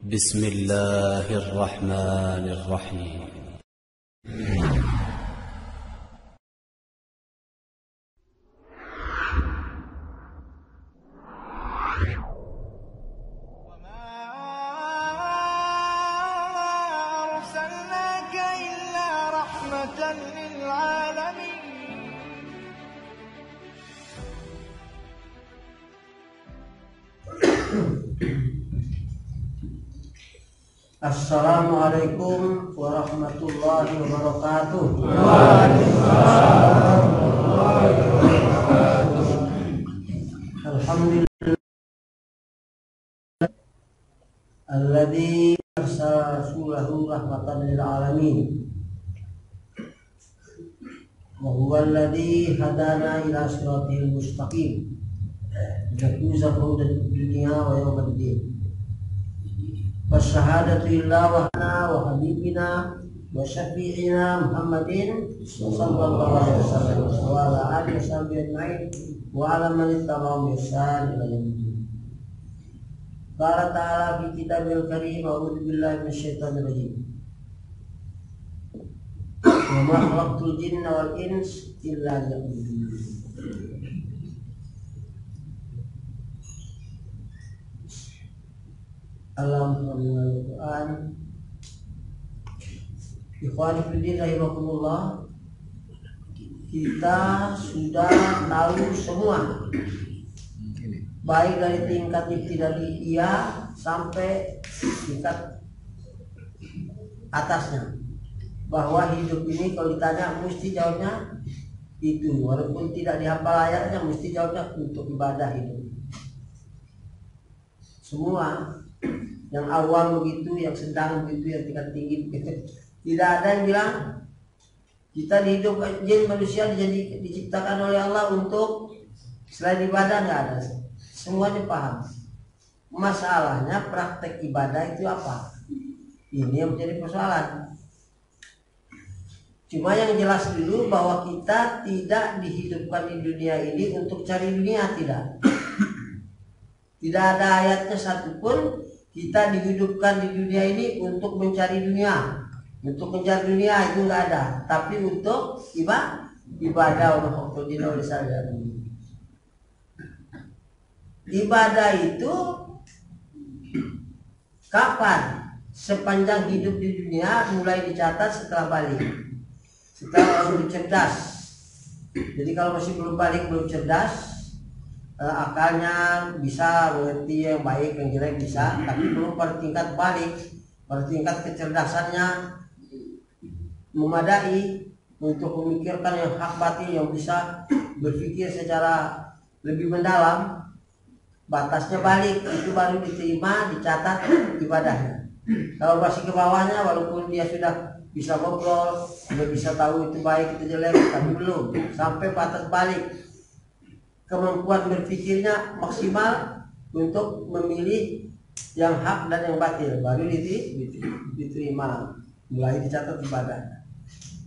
بسم الله الرحمن الرحيم. وما أرسلناك إلا رحمة للعالمين. Assalamualaikum warahmatullahi wabarakatuh. Alhamdulillah alladzi arsala rasulahu rahmatan lil alamin wa huwa alladzi hadana ila siratil mustaqim yafuza fawzan fid dunya wa yawmal din. Wasyahadatu illa wahna wa habibina wa syafi'ina Muhammadin sallallahu alaihi wasallam wa ala alihi wasahbihi wa ala man ittaba'a bi ihsan ila yaumil. Qala ta'ala fi kitabil karim, a'udzu billahi minasyaitonir rajim. Wa ma khalaqtul jinna wal insa illa liya'budun. Alhamdulillah. Ikhwani fillah rahimakumullah, kita sudah tahu semua, baik dari tingkat ibtidaiyah sampai tingkat atasnya, bahwa hidup ini kalau ditanya mesti jawabnya itu, walaupun tidak dihafal ayatnya mesti jawabnya untuk ibadah hidup. Semua yang awam begitu, yang sedang begitu, yang tingkat tinggi begitu. Tidak ada yang bilang kita hidup jin manusia diciptakan oleh Allah untuk selain ibadah, nggak ada. Semuanya paham. Masalahnya praktek ibadah itu apa? Ini yang menjadi persoalan. Cuma yang jelas dulu bahwa kita tidak dihidupkan di dunia ini untuk cari dunia, tidak. Tidak ada ayatnya satupun kita dihidupkan di dunia ini untuk mencari dunia. Untuk mencari dunia itu enggak ada, tapi untuk ibadah untuk ibadah itu kapan? Sepanjang hidup di dunia, mulai dicatat setelah balik. Setelah orang cerdas. Jadi kalau masih belum balik, belum cerdas, akalnya bisa mengerti yang baik yang jelek bisa, tapi belum pada tingkat balik, pada tingkat kecerdasannya memadai untuk memikirkan yang hak batil, yang bisa berpikir secara lebih mendalam. Batasnya balik, itu baru diterima, dicatat ibadahnya. Kalau masih ke bawahnya, walaupun dia sudah bisa ngobrol, sudah bisa tahu itu baik itu jelek, tapi belum sampai batas balik. Kemampuan berpikirnya maksimal untuk memilih yang hak dan yang batil, baru diterima, mulai dicatat ibadah.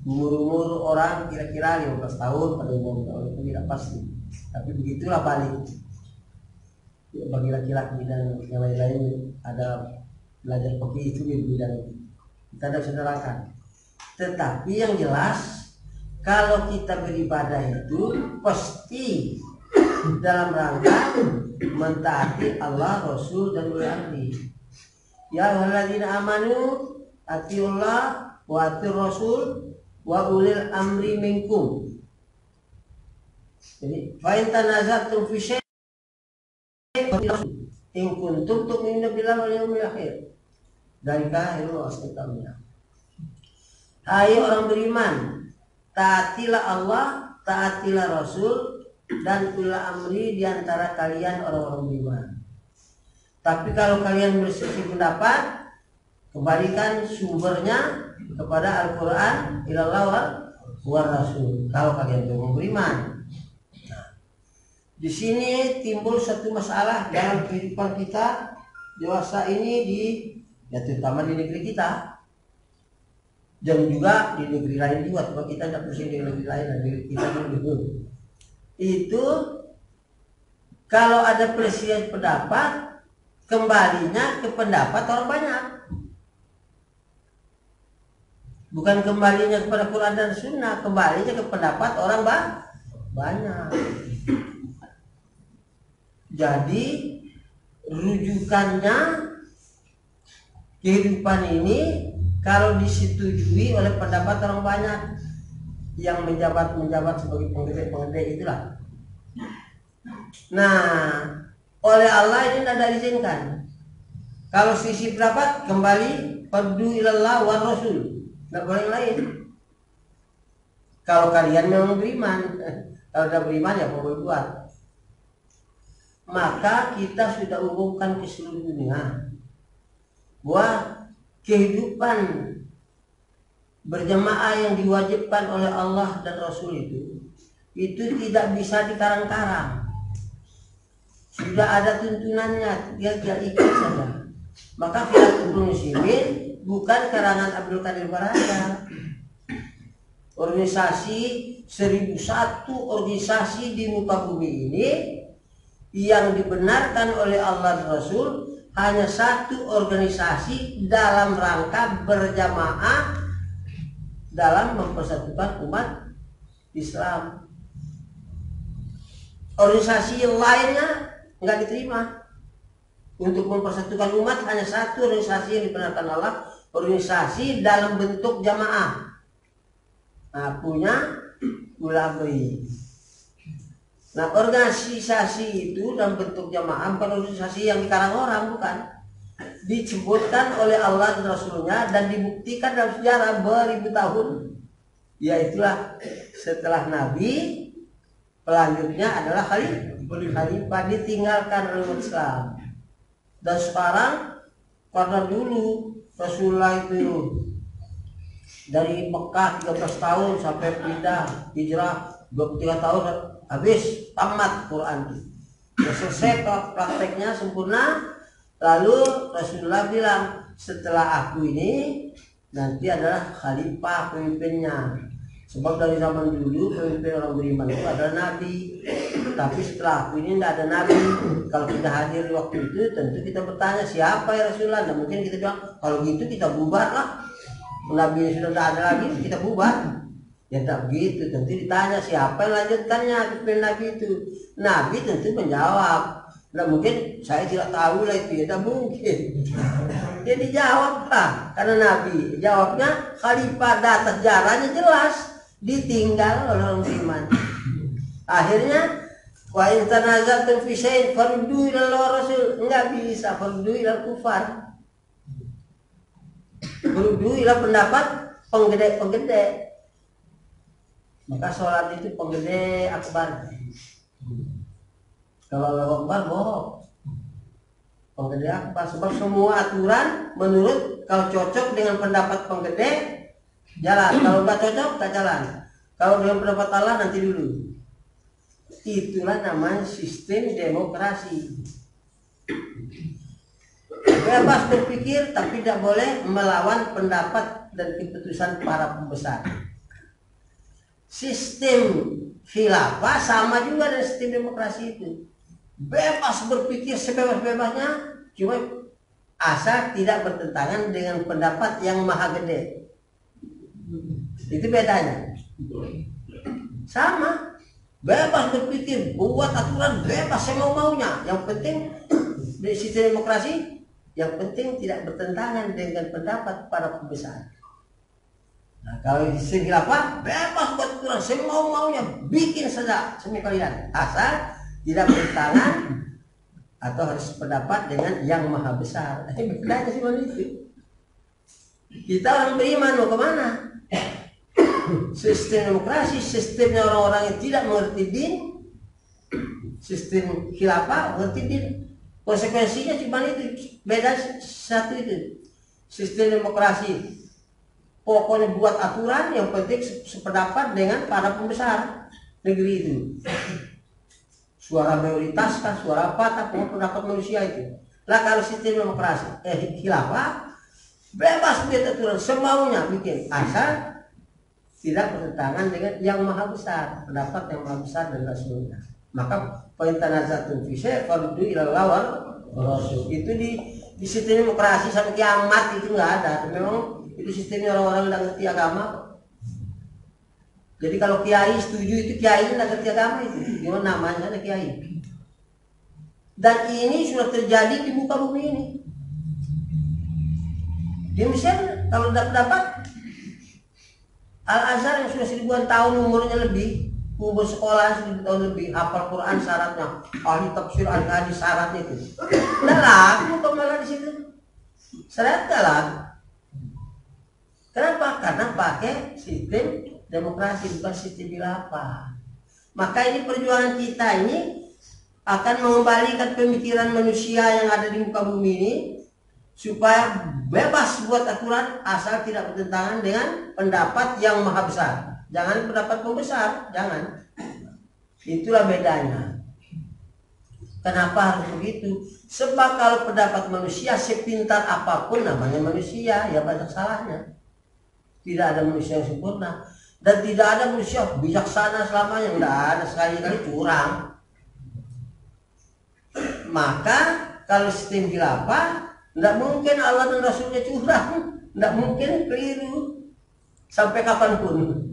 Umur orang kira-kira 15 tahun pada umumnya, itu tidak pasti, tapi begitulah balik. Bagi laki-laki dan yang lain-lain ada belajar kopi itu di bidang kita tidak saudarakan. Tetapi yang jelas, kalau kita beribadah itu pasti dalam rangka mentaati Allah, Rasul dan ulil amri. Ya ayyuhalladzina amanu atiullah wa atir Rasul wa ulil amri minkum. Jadi fa in tanaza'tum fi syai'in in kuntum tu'minuna billahi wal yawmil akhir. Dzalika khairun wa ahsanu. Hai orang beriman, taatilah Allah, taatilah Rasul dan ulil amri di antara kalian orang-orang beriman. Tapi kalau kalian berselisih pendapat, kembalikan sumbernya kepada Al-Qur'an, ilallah wa Rasul. Kalau kalian itu beriman. Nah, di sini timbul satu masalah dalam kehidupan kita dewasa ini terutama di negeri kita. Dan juga di negeri lain juga, kalau kita tidak pusing di negeri lain, negeri kita dulu. Itu kalau ada perselisihan pendapat, kembalinya ke pendapat orang banyak. Bukan kembalinya kepada Quran dan Sunnah, kembalinya ke pendapat orang banyak. Jadi rujukannya kehidupan ini kalau disetujui oleh pendapat orang banyak yang menjabat sebagai penggede itulah. Nah, oleh Allah ini tidak diizinkan. Kalau sisi pendapat kembali fardu ilallah wa rasul, tidak boleh yang lain. Kalau kalian memang beriman, kalau tidak beriman ya boleh buat. Maka kita sudah umumkan ke seluruh dunia bahwa kehidupan berjamaah yang diwajibkan oleh Allah dan Rasul itu tidak bisa dikarang-karang. Sudah ada tuntunannya, tinggal ikut saja. Maka Khilafatul Muslimin bukan karangan Abdul Qadir Baraja. Organisasi 1001 organisasi di muka bumi ini yang dibenarkan oleh Allah dan Rasul hanya satu organisasi dalam rangka berjamaah dalam mempersatukan umat Islam. Organisasi yang lainnya nggak diterima. Untuk mempersatukan umat hanya satu organisasi yang dibenarkan Allah, organisasi dalam bentuk jamaah. Nah, punya ulama. Nah, organisasi itu dalam bentuk jamaah bukan organisasi yang dikarang orang, bukan. Disebutkan oleh Allah dan Rasulnya dan dibuktikan dalam sejarah beribu tahun. Yaitulah setelah Nabi, pelanjutnya adalah khalifah ditinggalkan oleh umat Islam. Dan sekarang karena dulu Rasulullah itu dari Mekah 13 tahun sampai pindah hijrah 23 tahun habis tamat Quran itu. Selesai prakteknya sempurna, lalu Rasulullah bilang setelah aku ini nanti adalah khalifah pemimpinnya. Sebab dari zaman dulu pemimpin orang beriman itu adalah nabi. Tapi setelah aku ini tidak ada nabi. Kalau kita hadir di waktu itu tentu kita bertanya siapa ya Rasulullah. Dan mungkin kita bilang kalau gitu kita bubar lah. Nabi sudah tidak ada lagi kita bubar. Ya tak begitu, tentu ditanya siapa yang lanjutkannya kepemimpinan Nabi itu. Nabi tentu menjawab. Nah mungkin saya tidak tahu lah itu, ya tak mungkin. Dia dijawab lah, karena Nabi jawabnya khalifah data sejarahnya jelas ditinggal oleh orang beriman. Akhirnya wa in tanaza'tum fi syai'in faruddu ila Allah Rasul, enggak bisa faruddu ila kufar. Faruddu ila pendapat penggede. Maka sholat itu penggede akbar. Kalau Allahu Akbar bohong. Penggede akbar. Sebab semua aturan menurut kalau cocok dengan pendapat penggede jalan. Kalau nggak cocok tak jalan. Kalau dengan pendapat Allah nanti dulu. Itulah namanya sistem demokrasi. Bebas berpikir tapi tidak boleh melawan pendapat dan keputusan para pembesar. Sistem khilafah sama juga dengan sistem demokrasi itu. Bebas berpikir sebebas-bebasnya, cuma asal tidak bertentangan dengan pendapat yang maha gede. Itu bedanya. Sama, bebas berpikir, buat aturan bebas semau-maunya. Yang penting di sistem demokrasi, yang penting tidak bertentangan dengan pendapat para pembesar. Nah, kalau di sistem khilafah bebas buat aturan semau-maunya, bikin saja semua kalian, asal tidak bertentangan atau harus pendapat dengan yang maha besar. Bedanya sih itu. Kita orang beriman mau kemana? Sistem demokrasi, sistemnya orang-orang yang tidak mengerti din. Sistem khilafah mengerti din. Konsekuensinya cuma itu, beda satu itu. Sistem demokrasi pokoknya buat aturan yang penting sependapat dengan para pembesar negeri itu. Suara mayoritas kan, suara apa, tapi pendapat manusia itu. Lah kalau sistem demokrasi, khilafah bebas buat aturan semaunya bikin, asal tidak bertentangan dengan yang maha besar, pendapat yang maha besar dan Rasulnya. Maka perintah nazatun fi syai' faruddu ila Allah merosot. Itu di sistem demokrasi sampai kiamat itu nggak ada. Memang itu sistemnya orang-orang yang ngerti agama. Jadi kalau kiai setuju itu kiai nggak ngerti agama itu. Gimana namanya ada kiai? Dan ini sudah terjadi di muka bumi ini. Di Mesir kalau dapat Al-Azhar yang sudah 1000-an tahun umurnya lebih, umur sekolah 1000 tahun lebih, hafal Quran syaratnya, ahli tafsir, ahli hadis syaratnya itu. Udah laku kok malah di situ. Syarat gak laku. Kenapa? Karena pakai sistem demokrasi bukan sistem khilafah. Maka ini perjuangan kita ini akan mengembalikan pemikiran manusia yang ada di muka bumi ini supaya bebas buat aturan asal tidak bertentangan dengan pendapat yang maha besar. Jangan pendapat pembesar, jangan. Itulah bedanya. Kenapa harus begitu? Sebab kalau pendapat manusia sepintar apapun namanya manusia, ya banyak salahnya. Tidak ada manusia yang sempurna dan tidak ada manusia bijaksana selamanya. Tidak ada, sekali-kali curang. Maka kalau sistem khilafah, tidak mungkin Allah dan Rasulnya curang, tidak mungkin keliru sampai kapanpun.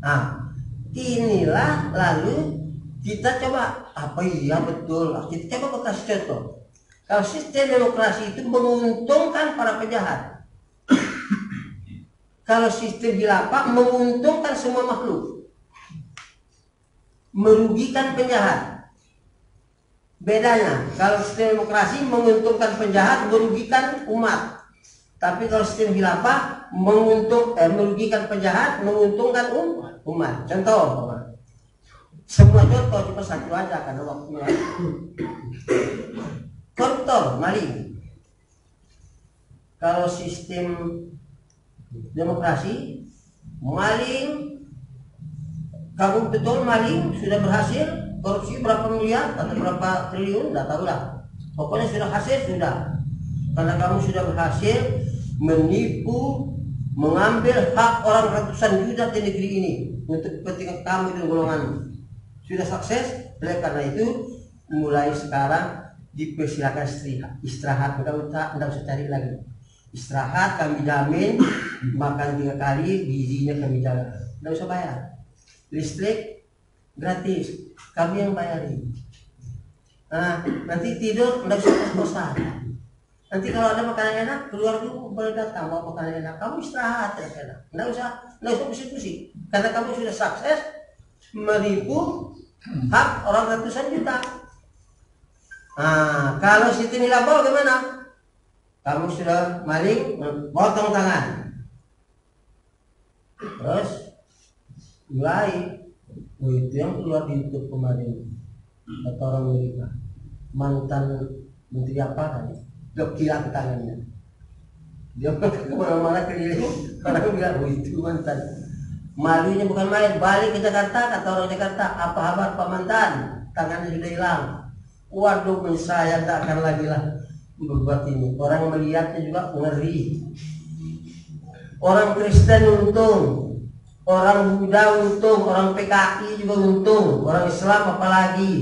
Nah, inilah lalu kita coba apa iya betul. Kita coba kasih contoh. Kalau sistem demokrasi itu menguntungkan para penjahat, kalau sistem khilafah menguntungkan semua makhluk, merugikan penjahat. Bedanya, kalau sistem demokrasi menguntungkan penjahat, merugikan umat. Tapi kalau sistem khilafah merugikan penjahat, menguntungkan umat. Contoh, semua contoh cuma satu aja karena waktunya. Koruptor, maling. Kalau sistem demokrasi, maling, kamu betul maling sudah berhasil. Korupsi berapa miliar atau berapa triliun, tidak tahu lah. Pokoknya sudah hasil sudah. Karena kamu sudah berhasil menipu, mengambil hak orang ratusan juta di negeri ini untuk kepentingan kamu dan golonganmu. Sudah sukses, oleh karena itu mulai sekarang dipersilakan istirahat. Tidak usah cari lagi. Istirahat kami jamin, makan 3 kali, gizinya kami jaga. Tidak usah bayar. Listrik gratis, kami yang bayarin. Nah, nanti tidur tidak usah kos-kosan. Nanti kalau ada makanan enak, keluar dulu boleh datang bawa makanan enak. Kamu istirahat ya enak. Tidak usah pusing-pusing. Karena kamu sudah sukses menipu hak orang ratusan juta. Nah, kalau sistem khilafah bagaimana? Kamu sudah maling, potong tangan. Terus mulai. Itu yang keluar di YouTube kemarin kata orang Amerika, mantan menteri apa kan, gila ke tangannya, dia kemana-mana keliling, orang bilang itu mantan, malunya bukan main, balik ke Jakarta, kata orang Jakarta, apa kabar Pak mantan, tangannya sudah hilang. Waduh, saya tak akan lagi lah berbuat ini. Orang melihatnya juga ngeri. Orang Kristen untung, orang Buddha untung, orang PKI juga untung, orang Islam apalagi,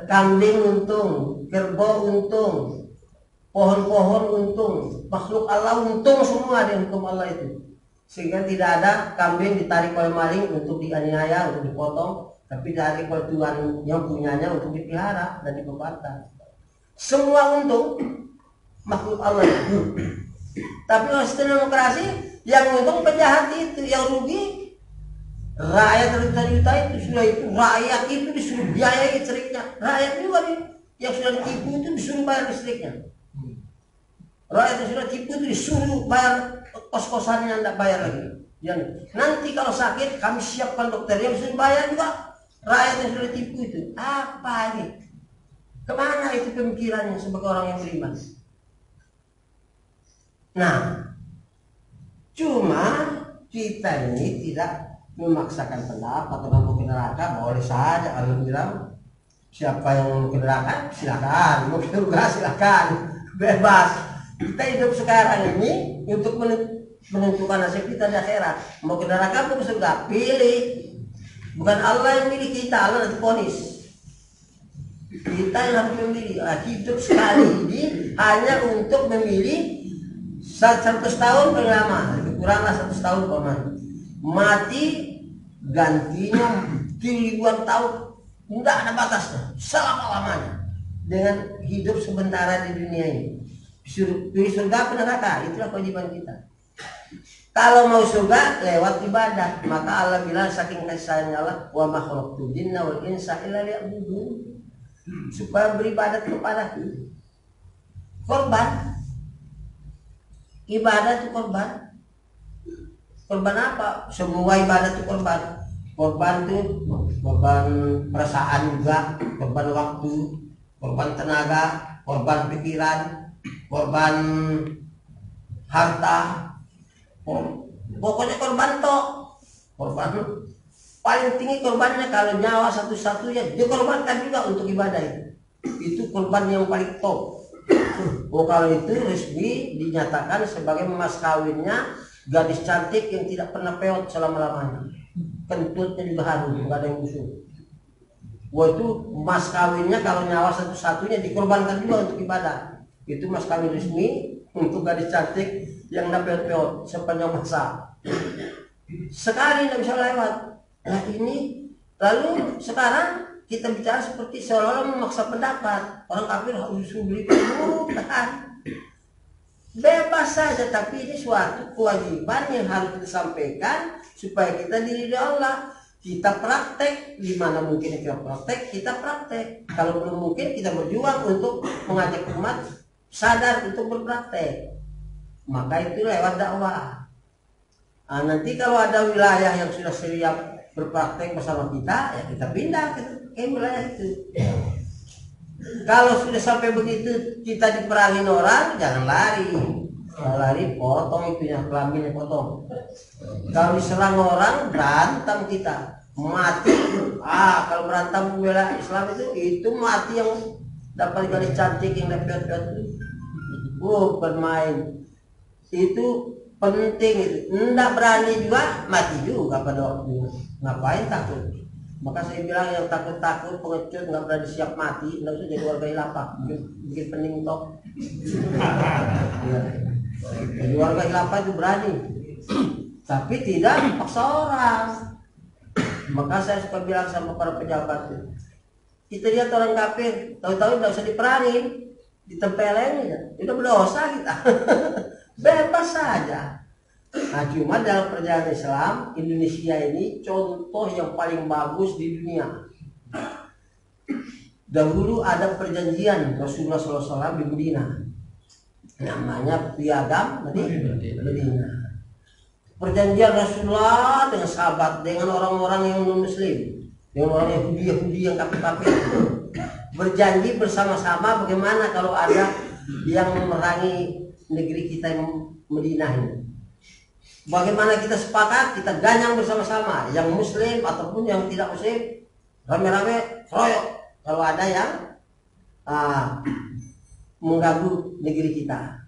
kambing untung, kerbau untung, pohon-pohon untung, makhluk Allah untung, semua ada hukum Allah itu. Sehingga tidak ada kambing ditarik oleh maling untuk dianiaya, untuk dipotong, tapi ditarik oleh Tuhan yang punyanya untuk dipelihara dan diperbankan. Semua untung, makhluk Allah itu. Tapi kalau sistem demokrasi, yang untung penjahat itu, yang rugi rakyat ratusan juta itu. Sudah itu rakyat itu disuruh biayai listriknya, rakyat juga nih yang sudah ditipu itu disuruh bayar listriknya. Rakyat yang sudah ditipu itu disuruh bayar kos-kosannya, tidak bayar lagi. Nanti kalau sakit kami siapkan dokter yang bisa bayar juga. Rakyat yang sudah ditipu itu apa ini? Kemana itu pemikirannya sebagai orang yang beriman? Nah, cuma kita ini tidak memaksakan pendapat. Orang mau ke neraka boleh saja. Kalau bilang siapa yang mau ke neraka silakan, mau ke surga silakan, bebas. Kita hidup sekarang ini untuk menentukan nasib kita di akhirat. Mau ke neraka mau ke surga, pilih. Bukan Allah yang milih kita, Allah nanti vonis. Kita yang harus memilih. Hidup sekali ini hanya untuk memilih 100 tahun paling lama, kuranglah 100 tahun paman. Mati gantinya ribuan tahun, tidak ada batasnya, selama-lamanya. Dengan hidup sementara di dunia ini, pilih surga atau neraka, itulah kewajiban kita. Kalau mau surga lewat ibadah, maka Allah bilang saking kasih sayangnya Allah, wa ma khalaqtul jinna wal insa illa liya'budun, supaya beribadat kepadaku. Korban, ibadah itu korban. Korban apa? Semua ibadah itu korban. Korban itu korban perasaan juga, korban waktu, korban tenaga, korban pikiran, korban harta. Pokoknya korban toh. Korban paling tinggi korbannya kalau nyawa satu-satunya dikorbankan juga untuk ibadah itu. Itu korban yang paling top. Kalau itu resmi dinyatakan sebagai mas kawinnya gadis cantik yang tidak pernah peot selama-lamanya. Kentutnya juga harum, nggak ada yang busuk. Wah, itu mas kawinnya kalau nyawa satu-satunya dikorbankan juga untuk ibadah. Itu mas kawin resmi untuk gadis cantik yang dapat peot sepanjang masa. Sekali tidak bisa lewat. Nah ini, lalu sekarang kita bicara seperti seolah-olah memaksa pendapat. Orang kafir harus beri bukan. Bebas saja, tapi ini suatu kewajiban yang harus disampaikan supaya kita diridhoi Allah. Kita praktek, di mana mungkin kita praktek, kita praktek. Kalau belum mungkin kita berjuang untuk mengajak umat sadar untuk berpraktek. Maka itu lewat dakwah. Nah, nanti kalau ada wilayah yang sudah siap berpraktek bersama kita, ya kita pindah ke wilayah itu. Kalau sudah sampai begitu kita diperangin orang, jangan lari. Kalau lari potong itunya, kelaminnya potong. Kalau diserang orang, berantem kita, mati. Kalau berantem bela Islam itu mati yang dapat gadis cantik yang dapat itu. Bermain itu penting itu. Nggak berani juga mati juga pada waktu. Ngapain takut? Maka saya bilang yang takut-takut pengecut nggak berani siap mati, nggak usah jadi warga hilafah, bikin pening toh. Jadi warga hilafah itu berani, tapi tidak paksa orang. Maka saya suka bilang sama para pejabat itu, kita lihat orang kafir, tahu-tahu nggak usah diperangin, ditempelin aja, udah berdosa kita. Bebas saja. Nah, cuma dalam perjalanan Islam, Indonesia ini contoh yang paling bagus di dunia. Dahulu ada perjanjian Rasulullah SAW di Medina, namanya Piagam Medina. Perjanjian Rasulullah dengan sahabat, dengan orang-orang yang non-Muslim, dengan orang Yahudi yang kafir-kafir, berjanji bersama-sama bagaimana kalau ada yang memerangi negeri kita yang Madinah ini. Bagaimana kita sepakat, kita ganyang bersama-sama, yang muslim ataupun yang tidak muslim, rame-rame keroyok kalau ada yang mengganggu negeri kita.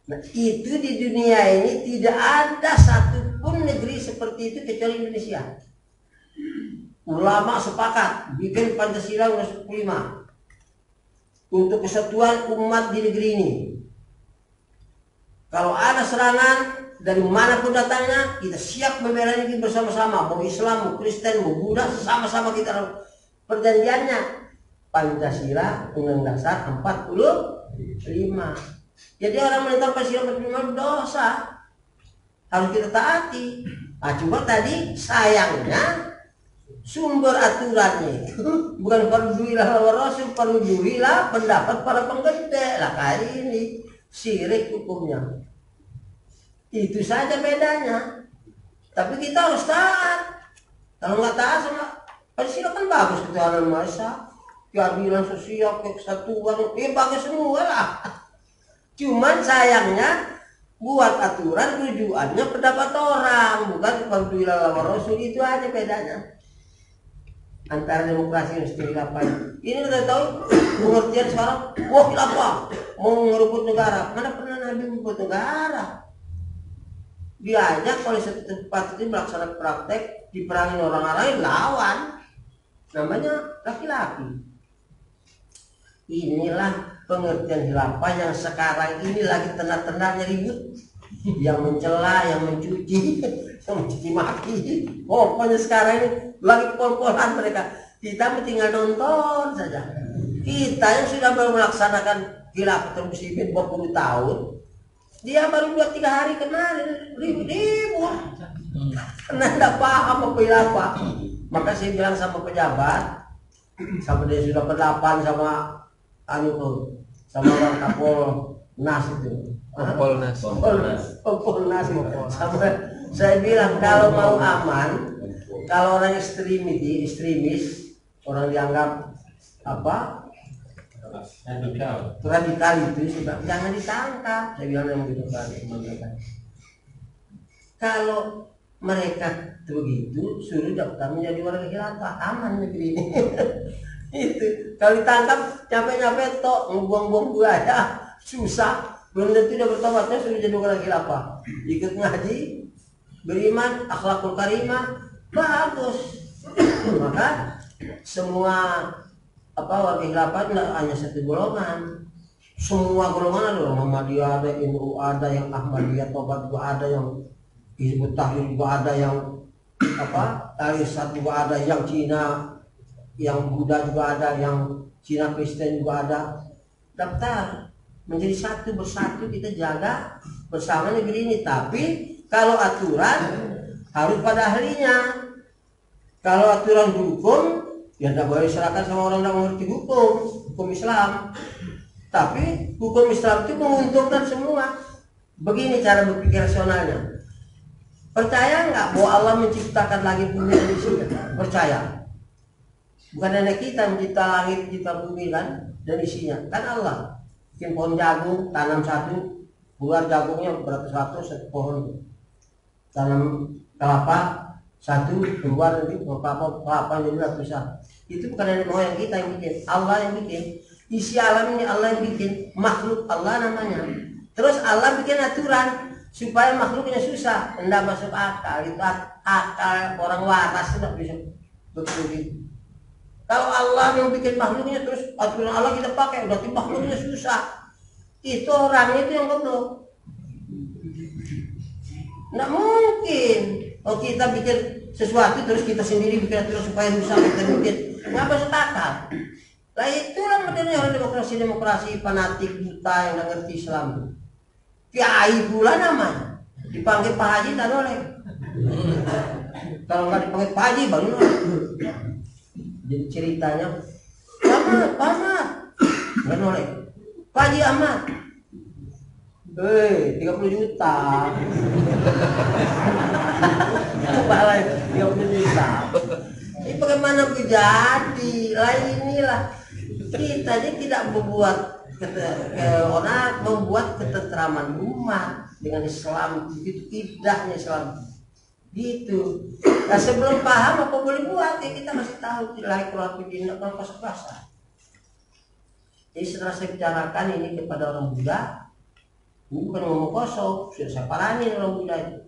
Nah, itu di dunia ini tidak ada satupun negeri seperti itu kecuali Indonesia. Ulama sepakat bikin Pancasila Undang-Undang 45 untuk kesatuan umat di negeri ini. Kalau ada serangan dari manapun datangnya, kita siap membela negeri bersama-sama. Mau Islam, mau Kristen, mau Buddha, sama-sama kita. Perjanjiannya Pancasila Undang-Undang Dasar 45. Jadi orang menentang Pancasila 45 dosa, harus kita taati. Nah, cuma tadi sayangnya sumber aturannya itu bukan farduilah wa rasul, farduilah pendapat para penggede. Lah kali ini syirik hukumnya. Itu saja bedanya. Tapi kita harus taat. Kalau nggak taat sama Pancasila kan bagus, ketuhanan Maha Esa, keadilan sosial, kesatuan, bagus semua lah. Cuman sayangnya buat aturan tujuannya pendapat orang, bukan farduilah wa rasul. Itu aja bedanya antara demokrasi dan khilafah. Ini udah tahu pengertian sekarang. Wah, khilafah mau ngerebut negara. Mana pernah Nabi merebut negara? Diajak oleh satu tempat itu melaksanakan praktek, diperangin orang lain, lawan. Namanya laki-laki. inilah pengertian khilafah yang sekarang ini lagi tenar-tenarnya ribut, yang mencela, yang mencuci, yang mencuci maki. Pokoknya sekarang ini lagi pol-polan mereka. Kita tinggal nonton saja. Kita yang sudah melaksanakan khilafatul muslimin 20 tahun, dia baru 2-3 hari kemarin ribut-ribut karena tidak paham apa khilafah. Maka saya bilang sama pejabat, sama dia sudah pendapat sama sama orang Kapolnas itu. Kompolnas. Sama saya bilang kalau mau aman, kalau orang ekstremis, orang dianggap apa? Radikal itu jangan ditangkap. Saya bilang yang begitu kan. Kalau mereka begitu, suruh daftar menjadi warga khilafah, aman negeri ini. Itu kalau ditangkap capek-capek tok ngebuang-buang buaya susah, belum tentu dia bertobatnya sudah jadi orang khilafah. Ikut ngaji, beriman, akhlakul karimah, bagus. Maka semua warga khilafah tidak hanya satu golongan, semua golongan ada. Muhammadiyah ada, NU ada, yang Ahmadiyah Tobat juga ada, yang Hizbut Tahrir juga ada, yang Talisat juga ada, yang Cina, yang Buddha juga ada, yang Cina Kristen juga ada. Daftar menjadi satu bersatu, kita jaga bersama negeri ini. Tapi kalau aturan harus pada ahlinya. Kalau aturan hukum ya tidak boleh diserahkan sama orang yang mengerti hukum Islam. Tapi hukum Islam itu menguntungkan semua. Begini cara berpikir rasionalnya. Percaya nggak bahwa Allah menciptakan langit bumi dan isinya? Percaya. Bukan nenek kita mencipta langit, mencipta bumi kan, dan isinya. Kan Allah bikin pohon jagung, tanam satu, keluar jagungnya beratus-ratus, satu pohon. Tanam kelapa, satu, keluar nanti kelapa jadi ratusan. Itu bukan nenek moyang kita yang bikin, Allah yang bikin. Isi alam ini Allah yang bikin, makhluk Allah namanya. Terus Allah bikin aturan supaya makhluknya susah, tidak masuk akal. Itu akal orang waras tidak bisa begitu. Kalau Allah yang bikin makhluknya terus aturan Allah kita pakai, berarti makhluknya susah. Itu orangnya itu yang goblok. Nggak mungkin. Kalau kita bikin sesuatu terus kita sendiri bikin aturan supaya susah, kita bikin nggak masuk akal. Lah itulah modelnya orang demokrasi fanatik buta yang nggak ngerti Islam. Kiai pula namanya. Dipanggil Pak Haji tak boleh. Kalau nggak dipanggil Pak Haji baru boleh. Jadi ceritanya, Pamat, nggak noleh. Pak Haji Ahmad, 30 juta. Coba lah 30 juta. Ini bagaimana jadi? Lain inilah kita jadi tidak membuat ketentraman umat dengan Islam, begitu indahnya Islam. Gitu. Nah, sebelum paham apa boleh buat ya kita masih tahu lahir Quran tidak pas-pasan. Jadi setelah saya bicarakan ini kepada orang Buddha, ini bukan ngomong kosong, sudah saya paranin orang Buddha itu.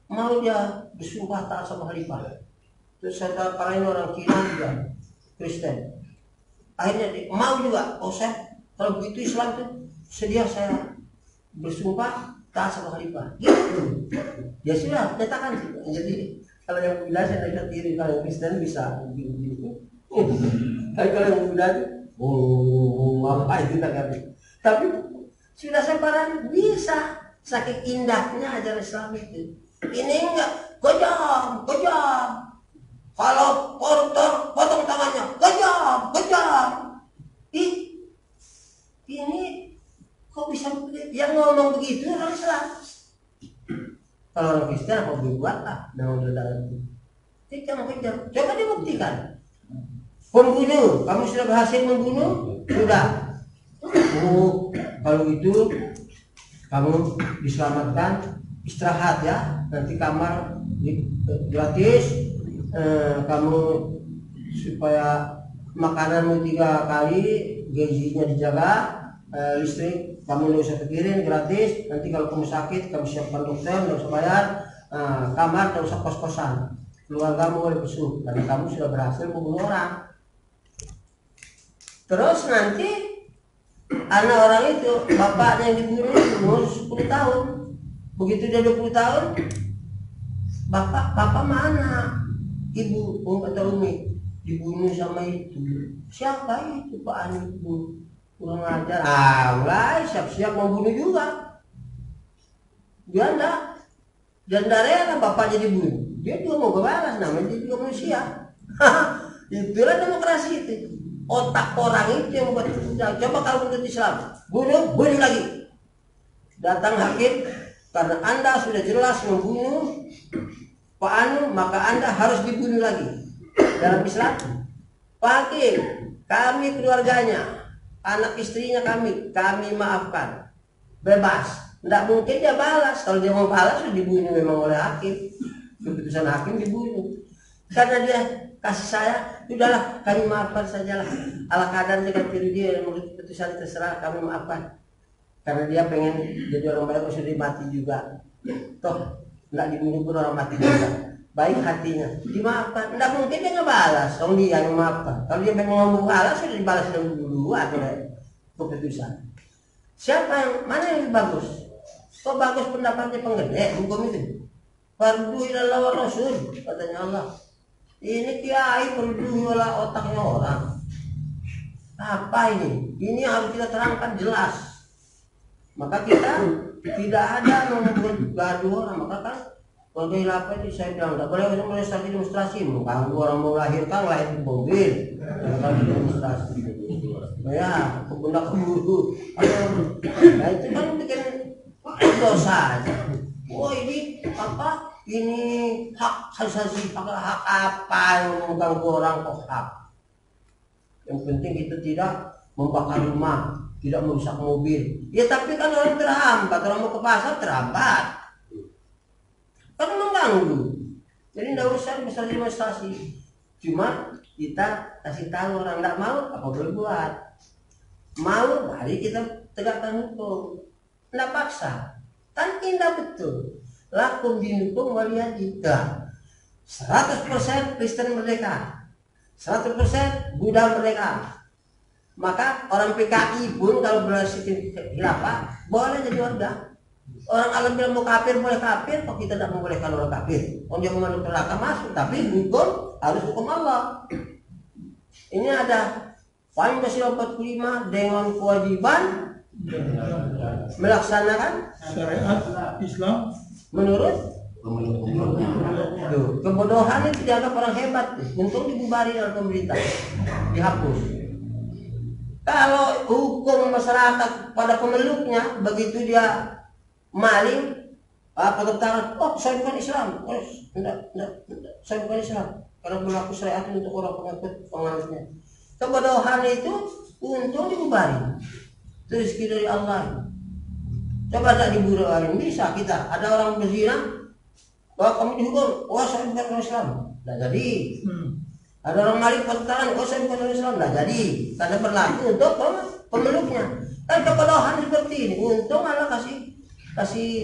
Mau dia bersumpah taat sama khalifah. Terus saya paranin orang Cina juga, Kristen. Akhirnya dia mau juga, saya kalau begitu Islam itu sedia saya bersumpah taat sama khalifah. Gitu. Ya sudah, nyatakan. Jadi kalau yang Buddha saya dekat diri, kalau yang Kristen bisa begini. Tapi kalau yang Buddha itu, apa itu tak ngerti. Tapi sudah saya paranin bisa, saking indahnya ajaran Islam itu. Ini enggak, kejam. Kalau koruptor potong tangannya, kejam. Ini kok bisa yang ngomong begitu orang Islam? Kalau orang Kristen apa berbuat lah dengan ledakan itu. Kita kejar, coba dibuktikan. Pembunuh, kamu sudah berhasil membunuh? Sudah. Kalau itu kamu diselamatkan, istirahat ya. Nanti kamar gratis. Kamu supaya makananmu 3 kali, gajinya dijaga, listrik kamu nggak usah pikirin, gratis. Nanti kalau kamu sakit kamu siapkan dokter, nggak usah bayar. Kamar nggak usah kos-kosan, keluargamu boleh besuk karena kamu sudah berhasil membunuh orang. Terus nanti anak orang itu, bapaknya yang dibunuh umur 10 tahun. Begitu dia 20 tahun, bapak mana? Ibu atau Umi dibunuh sama itu. Siapa itu Pak Ani itu? Kurang ajar. Mulai siap-siap membunuh juga. Dia enggak. Dan darahnya bapaknya dibunuh. Dia juga mau balas, namanya dia juga manusia. Itulah demokrasi itu. Otak orang itu yang buat. Coba kalau menurut Islam, bunuh lagi. Datang hakim, karena Anda sudah jelas membunuh Pak Anu, maka Anda harus dibunuh lagi. Dalam Islam, Pak Hakim, kami keluarganya, anak istrinya kami maafkan, bebas. Tidak mungkin dia balas. Kalau dia mau balas, sudah dibunuh memang oleh hakim. Keputusan hakim dibunuh. Karena dia kasih saya, udahlah kami maafkan sajalah. Ala kadar dengan diri dia yang menurut keputusan terserah kami maafkan. Karena dia pengen jadi orang baik, sudah mati juga. Toh nggak dibunuh pun orang mati juga. Baik hatinya, dimaafkan. Nggak mungkin dia ngebalas, dong dia yang maafkan. Kalau dia memang mau balas, sudah dibalas dulu oleh keputusan. Siapa yang mana yang lebih bagus? Kok bagus pendapatnya penggede hukum itu? Fardu ilallah wa rasul, katanya Allah. Ini kiai fardu ilallah otaknya orang. Apa ini? Ini harus kita terangkan jelas. Maka kita tidak ada membuat gaduh orang. Maka kan kalau dari apa itu saya bilang tidak boleh demonstrasi. Kalau orang mau lahirkan lahir di mobil, kalau demonstrasi. Ya, kebunuh keburu. Nah itu kan bikin dosa aja. Oh ini apa? Ini hak asasi, hak apa yang mengganggu orang kok hak? Yang penting kita tidak membakar rumah, tidak merusak mobil. Ya tapi kan orang terhambat, orang mau ke pasar terhambat. Kan mengganggu. Jadi tidak usah besar demonstrasi. Cuma kita kasih tahu orang tidak mau apa boleh buat. Mau, mari kita tegakkan hukum. Tidak paksa. Kan indah betul. Lakum dinukum waliyadillah. 100% Kristen merdeka, 100% Buddha merdeka. Maka orang PKI pun kalau berhasil khilafah boleh jadi warga. Orang alam bilang mau kafir boleh kafir, kok kita tidak membolehkan orang kafir? Orang dia memandu neraka masuk, tapi hukum harus hukum Allah. Ini ada Pancasila 45 dengan kewajiban melaksanakan syariat Islam menurut kebodohan itu dianggap orang hebat, untung dibubari oleh pemerintah, dihapus. Kalau hukum masyarakat pada pemeluknya, begitu dia maling, potong tangan, oh saya bukan Islam, enggak, saya bukan Islam, karena berlaku syariat untuk orang penganutnya. Kebodohan itu untung dibubari, itu rezeki dari Allah. Coba tak diburuin, bisa kita. Ada orang berzina, wah kamu dihukum, wah saya bukan orang Islam, tidak jadi. Ada orang maling pertanyaan, wah saya bukan orang Islam, tidak jadi. Karena berlaku untuk pemeluknya. Dan kebodohan seperti ini, untung Allah kasih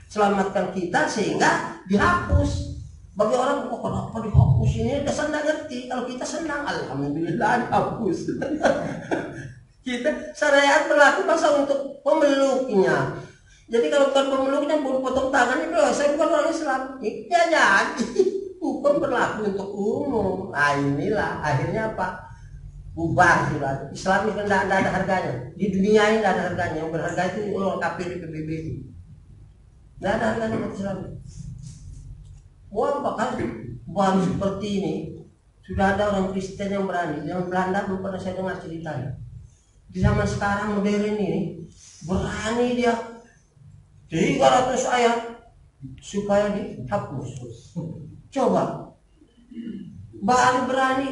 selamatkan kita sehingga dihapus. Bagi orang, kok kenapa dihapus ini? Dia senang ngerti. Kalau kita senang, alhamdulillah dihapus. Kita syariat berlaku masa untuk pemeluknya. Jadi kalau bukan pemeluknya potong tangan itu, saya bukan orang Islam. Ya jadi hukum berlaku untuk umum. Nah inilah akhirnya apa? Bubar sudah. Islam itu tidak ada harganya. Di dunia ini tidak ada harganya. Yang berharga itu orang kafir di PBB. Tidak ada harganya buat Islam. Wah bahkan baru seperti ini sudah ada orang Kristen yang berani. Yang Belanda belum pernah saya dengar ceritanya. Di zaman sekarang modern ini berani dia 300 ayat supaya dihapus. Coba baru berani.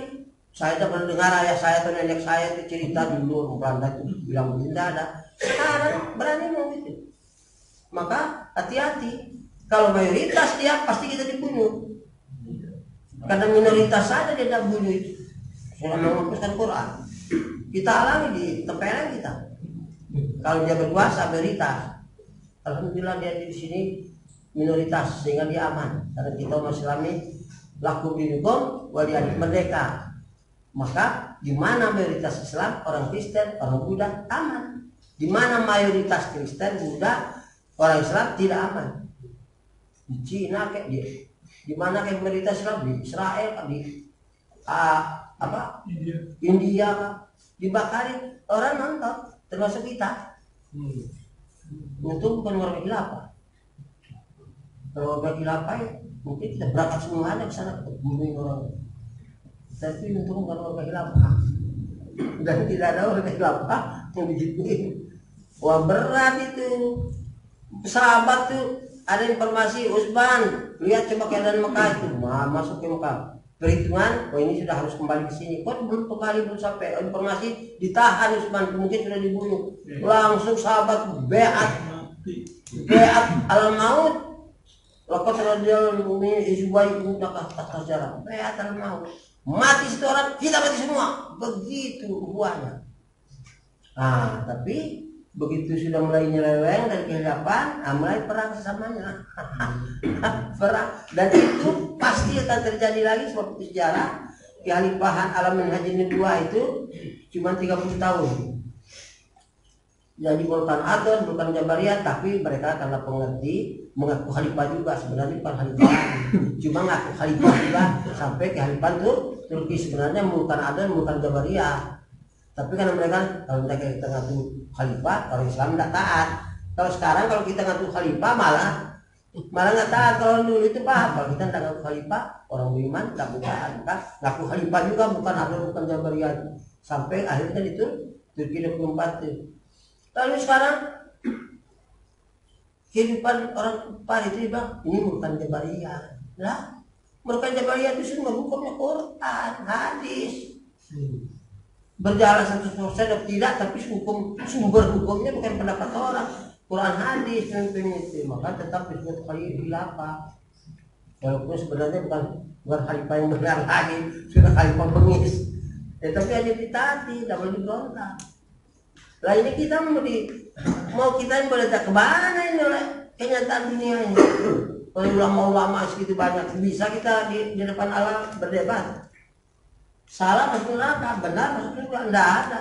Saya tak pernah dengar ayah saya atau nenek saya itu cerita dulu Belanda itu bilang tidak ada. Sekarang berani mau gitu. Maka hati-hati. Kalau mayoritas dia pasti kita dibunuh. Karena minoritas saja dia tidak bunuh itu. Sudah menghapuskan Quran. Kita alami di tempeleng kita. Kalau dia berkuasa mayoritas, alhamdulillah dia di sini minoritas sehingga dia aman. Karena kita umat Islami laku dinukum waliyadillah merdeka. Maka di mana mayoritas Islam, orang Kristen, orang Buddha aman. Di mana mayoritas Kristen, Buddha, orang Islam tidak aman. Di Cina kayak di mana kayak mayoritas Islam, di Israel, di India, dibakarin orang nonton, termasuk kita. Itu bukan warga khilafah. Kalau warga khilafah ya, mungkin kita berangkat semua ada ke sana bunuh orang. Tapi untuk bukan warga khilafah. Dan tidak ada warga khilafah yang digituin. Wah berat itu. Sahabat tuh ada informasi Utsman, lihat coba keadaan Mekah itu, masuk ke Mekah. Perhitungan, oh ini sudah harus kembali ke sini. Kok belum kembali, belum sampai informasi, ditahan Utsman, mungkin sudah dibunuh. Langsung sahabat beat al maut. Laqad radiyallahu mu'minin izwaikum atas jarak. Beat al maut. Mati satu orang, kita mati semua. Begitu buahnya. Nah, tapi begitu sudah mulai nyeleweng dari kehidupan, mulai perang sesamanya. Perang, dan itu pasti akan terjadi lagi seperti sejarah kekhalifahan Alamin Haji Nubuwah itu cuma 30 tahun. Jadi bukan Adon, bukan Jabariyah, tapi mereka karena pengerti mengaku khalifah juga, sebenarnya bukan khalifah, cuma ngaku khalifah juga sampai kekhalifahan itu Turki, sebenarnya bukan Adon, bukan Jabariyah. Tapi karena mereka, kalau mereka kita ngaku khalifah, orang Islam tidak taat. Kalau sekarang kalau kita ngaku khalifah malah nggak taat. Kalau dulu itu paham, kalau kita tidak ngaku khalifah, orang beriman tidak bukan. Ngaku khalifah juga bukan Adon, bukan Jabariyah. Sampai akhirnya itu Turki 24 itu. Lalu sekarang kehidupan orang kufar itu bang, ini bukan Jabariyah. Lah, bukan Jabariyah itu semua hukumnya Quran, hadis. Berjalan 100% atau tidak, tapi sumber hukumnya bukan pendapat orang, Quran hadis dan itu. Maka tetap disebut khalifah. Walaupun sebenarnya bukan khalifah yang benar lagi, sudah khalifah bengis. Tapi hanya ditaati, tidak boleh diberontak. Lah ini kita mau kita boleh tak kemana ini oleh kenyataan dunia ini. Oleh ulama-ulama segitu banyak, bisa kita di depan Allah berdebat. Salah masuk neraka, benar masuk surga, enggak ada.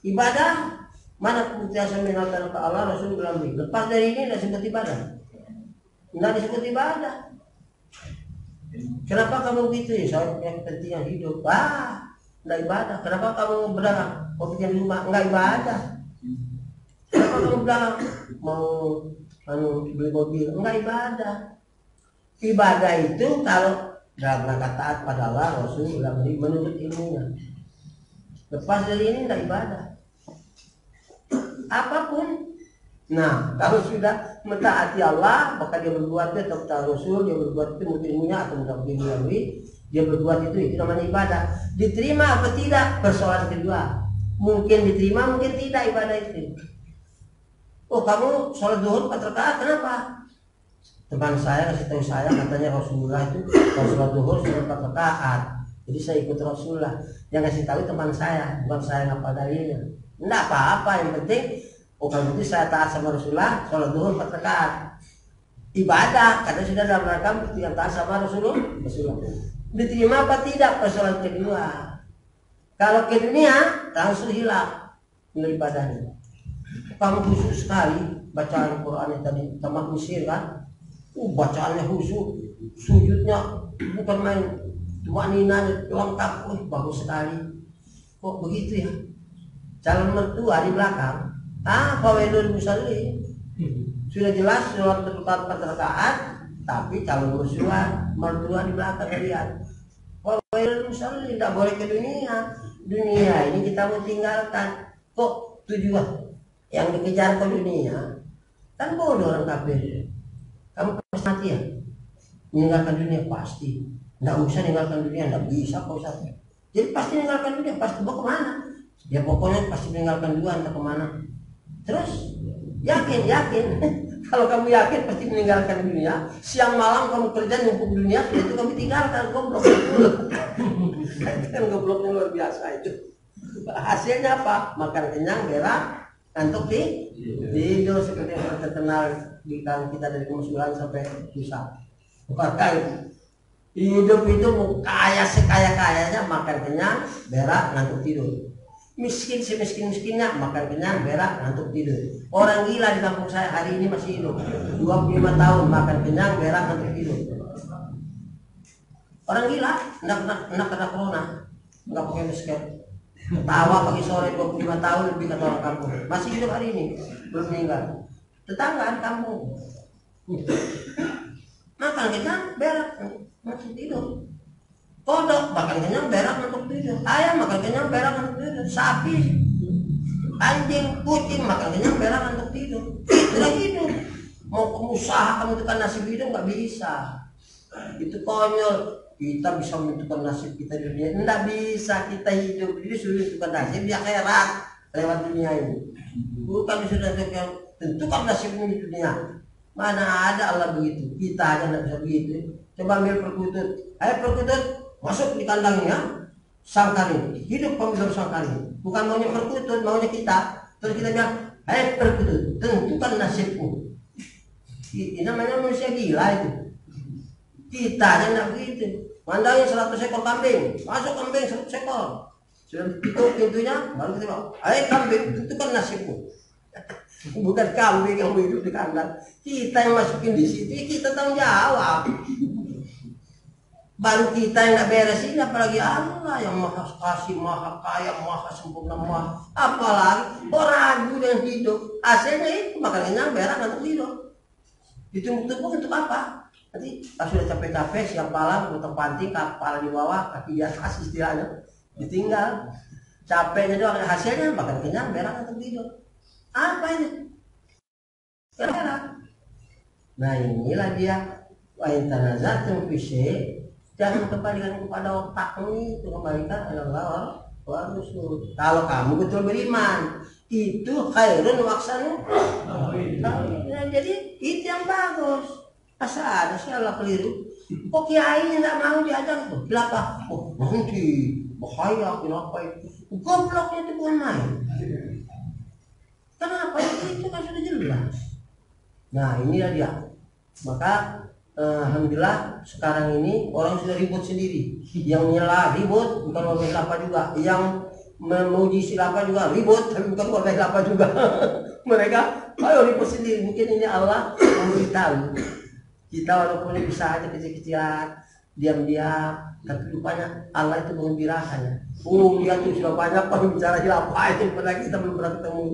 Ibadah mana keputusan minalkan ke Allah, Rasul bilang lepas dari ini tidak disebut ibadah. Enggak disebut ibadah. Kenapa kamu begitu ya? Saya punya kepentingan hidup. Enggak ibadah. Kenapa kamu berdagang? Mau bikin rumah? Enggak ibadah. Kenapa kamu berdagang? Mau beli mobil? Enggak ibadah. Ibadah itu kalau dalam rangka taat pada Allah, Rasul, menurut ilmunya. Lepas dari ini tidak ibadah. Apapun. Nah, kalau sudah mentaati Allah, maka dia berbuat itu atau taat Rasul, dia berbuat itu menurut ilmunya atau menurut ilmunya, dia berbuat itu namanya ibadah. Diterima atau tidak? Persoalan kedua. Mungkin diterima, mungkin tidak ibadah itu. Oh, kamu sholat zuhur 4 rakaat, kenapa? Teman saya kasih tahu saya, katanya Rasulullah itu kalau sholat zuhur 4 rakaat. Jadi saya ikut Rasulullah. Yang kasih tahu teman saya, bukan saya ngapal dalilnya. Enggak apa-apa, yang penting kalau itu saya taat sama Rasulullah, sholat zuhur 4 rakaat. Ibadah, karena sudah dalam rangka yang taat sama Rasulullah. Diterima apa tidak? Persoalan kedua. Kalau ke dunia langsung hilang nilai ibadahnya. Kamu khusus sekali bacaan Quran yang tadi tamat Mesir kan? Bacaannya khusyuk, sujudnya bukan main, cuma ninanya lengkap, bagus sekali. Kok begitu ya? Calon mertua di belakang, fawaidul musallin. Sudah jelas sholat 4 rakaat, tapi calon mertua di belakang lihat. Fawaidul musallin, tidak boleh ke dunia. Dunia ini kita mau tinggalkan. Kok tujuan yang dikejar ke dunia? Kan bodoh orang kafir. Kamu pasti mati ya? Meninggalkan dunia pasti. Nggak usah meninggalkan dunia, nggak bisa Pak Ustaz. Jadi pasti meninggalkan dunia, pasti mau kemana? Ya pokoknya pasti meninggalkan dunia, entah kemana. Terus yakin. Kalau kamu yakin pasti meninggalkan dunia, siang malam kamu kerja numpuk dunia, itu kamu tinggalkan, goblok. Itu kan gobloknya luar biasa itu. Hasilnya apa? Makan kenyang, berak, ngantuk tidur seperti yang terkenal di kalangan kita dari kemusuhan sampai lusa. Maka itu Hidup itu mau kaya sekaya-kayanya, makan kenyang, berak, ngantuk tidur. Miskin semiskin-miskinnya, makan kenyang, berak, ngantuk tidur. Orang gila di kampung saya hari ini masih hidup 25 tahun, makan kenyang, berak, ngantuk tidur. Orang gila, enggak kena corona, enggak pakai masker. Tawa pagi sore 25 tahun lebih kata orang kampung. Masih hidup hari ini, belum meninggal. Tetanggaan kampung. Makan kenyang, berak, ngantuk tidur. Kodok makan kenyang, berak, ngantuk tidur. Ayam makan kenyang, berak, ngantuk tidur. Sapi, anjing, kucing makan kenyang, berak, ngantuk tidur. Itulah hidup. Mau pengusaha menentukan nasib hidup nggak bisa. Itu konyol. Kita bisa menentukan nasib kita di dunia. Nggak bisa, kita hidup ini sudah menentukan nasib di akhirat lewat dunia ini. Bukan sudah tentukan nasibmu di dunia. Mana ada Allah begitu. Kita aja nggak bisa begitu. Coba ambil perkutut. Ayo perkutut, masuk di kandangnya. Sang kari. Hidup pemilik sang kari. Bukan maunya perkutut, maunya kita. Terus kita bilang, ayo perkutut, tentukan nasibmu. Ini namanya manusia gila itu. Kita aja nggak begitu. Mandangin 100 ekor kambing. Masuk kambing 100 ekor. Sudah tutup pintunya, baru kita bilang, ayo kambing, tentukan nasibmu. Bukan kambing yang hidup di kandang. Kita yang masukin di situ, kita tanggung jawab. Baru kita yang nggak beresin, apalagi Allah yang maha kasih, maha kaya, maha sempurna, maha apalagi ragu dengan hidup. Hasilnya itu makan kenyang, berak, ngantuk tidur. Ditumpuk-tumpuk untuk apa? Nanti pas sudah capek-capek, siap malam, putar panting, kepala di bawah, kaki di atas istilahnya, ditinggal. Capeknya doang, hasilnya makan kenyang, berak, ngantuk tidur. Apa ini? Berak. Nah inilah dia. Wa in tanazatum fi syai', jangan kembalikan kepada otakmu itu, kembalikan Allah wa Rasul. Kalau kamu betul beriman, itu khairun waksanu. Nah, jadi itu yang bagus. Asal ada sih Allah keliru. Kok kiai nggak mau diajak tuh? Kenapa? Oh nanti bahaya, kenapa itu? Gobloknya itu bukan main. Kenapa itu kan sudah jelas. Nah inilah dia. Maka alhamdulillah sekarang ini orang sudah ribut sendiri. Yang nyela ribut, bukan warga kelapa juga. Yang memuji silapa juga ribut, tapi bukan warga kelapa juga. Mereka ayo ribut sendiri. Mungkin ini Allah memberitahu kita, walaupun bisa aja kecil-kecilan, diam-diam, tapi rupanya Allah itu mengembirakannya. Oh dia tuh sudah banyak bicara hilafah itu, padahal kita belum pernah ketemu.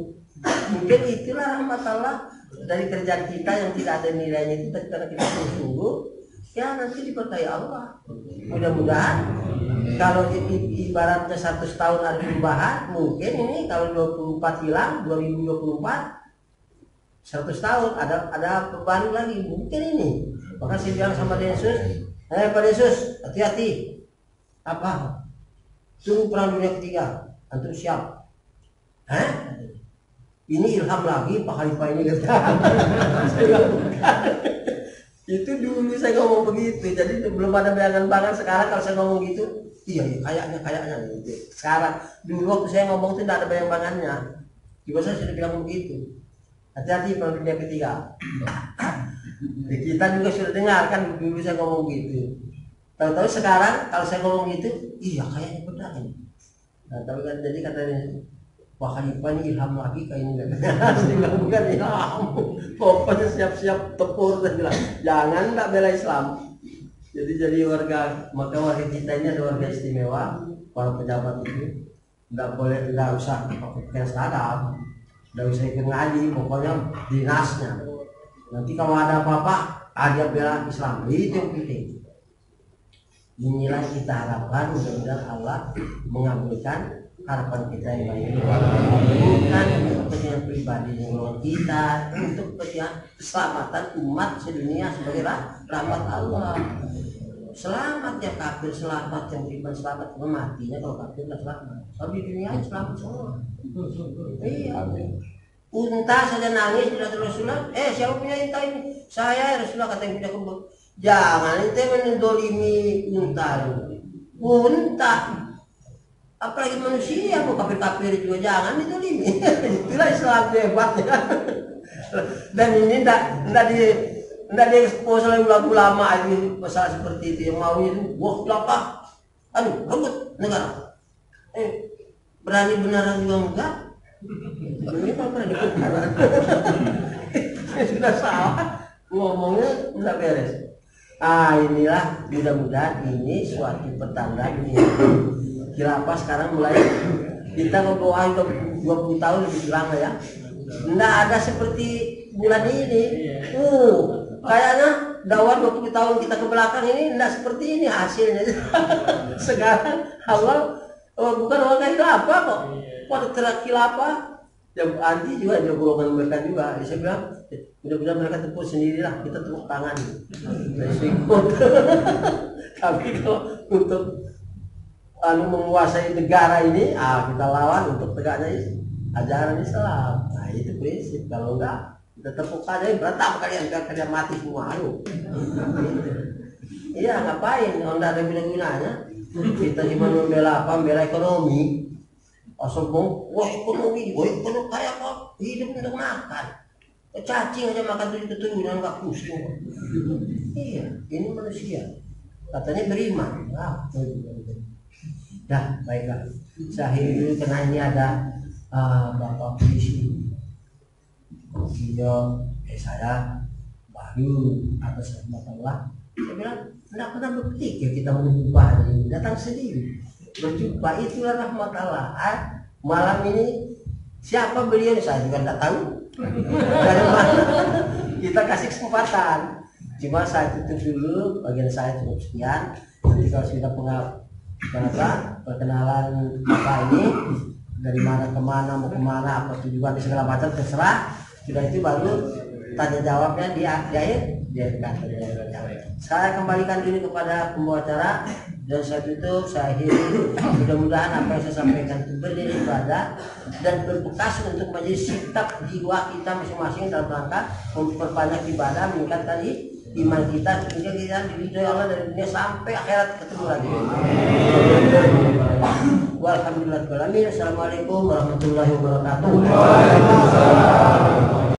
Mungkin itulah rahmat Allah dari kerjaan kita yang tidak ada nilainya itu, tapi karena kita sungguh, ya nanti diberkahi Allah. Mudah-mudahan kalau ibaratnya 100 tahun ada perubahan, mungkin ini kalau 24 hilang, 2024 100 tahun ada perubahan lagi, mungkin ini. Maka saya bilang sama Densus, Pak Densus, hati-hati. Apa? Tunggu perang dunia ketiga, antum siap? Ini ilham lagi Pak Khalifah ini kata. Itu dulu saya ngomong begitu, jadi belum ada bayangan-bayangan. Sekarang kalau saya ngomong gitu, iya kayaknya gitu. Sekarang dulu waktu saya ngomong itu tidak ada bayang-bayangannya. Juga saya sudah bilang begitu. Hati-hati perang dunia ketiga. Kita juga sudah dengar kan dulu saya ngomong gitu. Tahu-tahu sekarang kalau saya ngomong gitu, iya kayaknya benar ini. Nah, tahu kan jadi katanya Wah Khalifah ini ilham lagi kayak ini. Bukan ilham. Pokoknya siap-siap tempur dan bilang jangan nggak bela Islam. Jadi warga, maka warga kita ini ada warga istimewa. Para pejabat itu nggak usah pakai seragam, nggak usah ikut ngaji, pokoknya dinasnya. Nanti kalau ada apa-apa, dia bela Islam. Itu yang penting. Inilah kita harapkan, mudah-mudahan Allah mengabulkan harapan kita yang baik, bukan untuk kepentingan pribadi yang kita, untuk kepentingan keselamatan umat sedunia sebagai rahmat Allah. Selamat ya kafir, selamat yang beriman, selamat matinya kalau kafir nggak selamat. Kalau di dunia selamat semua. Iya. Unta saja nangis tidak Rasulullah. Siapa punya unta ini? Saya Rasulullah, kata yang punya kebun. Jangan ente mendolimi unta. Unta. Apalagi manusia, mau kafir-kafir juga jangan ditolimi. Itulah Islam hebatnya. Dan ini tidak Enggak dia expose lagi ulama itu masalah seperti itu yang maunya itu wah apa? Aduh, rebut negara. Berani beneran juga enggak? Ini apa berani beneran? Sudah salah ngomongnya enggak beres. Inilah mudah-mudahan ini suatu pertanda ini. Khilafah sekarang mulai kita ngobrol 20 tahun lebih kurang ya. Enggak ada seperti bulan ini. Kayaknya dakwah 20 tahun kita ke belakang ini enggak seperti ini hasilnya. Sekarang awal bukan orang khilafah kok. Pada terak khilafah. Yang anti juga ada golongan mereka juga. Saya bilang mudah-mudahan mereka tepuk sendirilah, kita tepuk tangan. Tapi kalau untuk menguasai negara ini, kita lawan untuk tegaknya ajaran Islam. Nah itu prinsip. Kalau enggak kita tepuk aja, berantem kalian biar kalian mati semua. Iya ngapain? Kalau enggak ada guna-gunanya. Kita cuma membela apa? Membela ekonomi. Sombong, wah ekonomi kayak apa? Hidup untuk makan. Cacing aja makan tujuh-tujuh nggak pusing. Iya, ini manusia. Katanya beriman. Nah, baiklah. Saya dulu karena ini ada bapak polisi. Video saya baru atas rahmat Allah. Saya bilang, tidak pernah berpikir kita menjumpa ini. Datang sendiri. Berjumpa itulah rahmat Allah. Malam ini siapa beliau saya juga tidak tahu dari mana. Kita kasih kesempatan. Cuma saya tutup dulu bagian saya cukup sekian. Nanti kalau sudah perkenalan apa ini dari mana kemana mau kemana apa tujuan segala macam terserah. Sudah itu baru tanya jawabnya di akhir dia saya kembalikan dulu kepada pembawa acara dan saya tutup, saya akhiri. Mudah-mudahan apa yang saya sampaikan itu berdiri ibadah dan berbekas untuk menjadi sikap jiwa kita masing-masing dalam rangka memperbanyak ibadah, meningkatkan iman kita sehingga kita diridhoi Allah dari dunia sampai akhirat ketemu lagi. Walhamdulillah. Assalamualaikum warahmatullahi wabarakatuh.